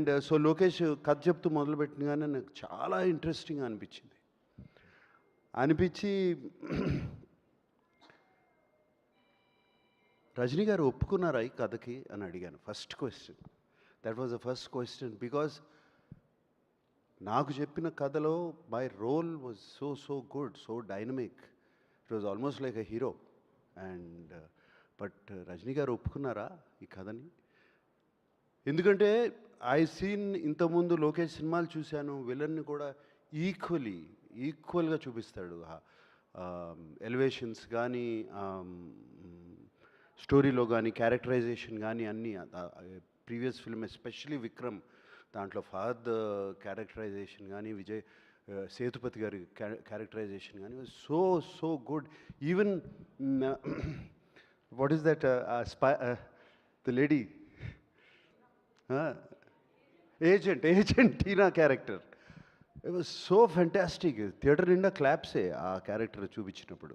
And so Lokesh కథ చెప్తూ మొదలుపెట్టినగానే నాకు చాలా ఇంట్రెస్టింగ్గా అనిపించి రజనీ గారు ఒప్పుకున్నారా ఈ కథకి అని అడిగాను. First question, that was the first question. Because నాకు చెప్పిన కథలో my role was so good, so dynamic. It was almost like a hero. And but Rajini గారు ఒప్పుకున్నారా ఈ కథని? ఎందుకంటే ఐ సీన్ ఇంతకుముందు లోకేష్ సినిమాలు చూశాను, విలన్ని కూడా ఈక్వల్గా చూపిస్తాడు. ఎలివేషన్స్ కానీ, స్టోరీలో కానీ, క్యారెక్టరైజేషన్ కానీ అన్నీ. ప్రీవియస్ ఫిల్మ్ ఎస్పెషలీ విక్రమ్, దాంట్లో ఫహద్ క్యారెక్టరైజేషన్ కానీ, విజయ్ సేతుపతి గారి క్యారెక్టరైజేషన్ కానీ so good. Even what is that the lady agent Tina character, it was so fantastic. Theatre నిండా క్లాప్సే ఆ క్యారెక్టర్ చూపించినప్పుడు.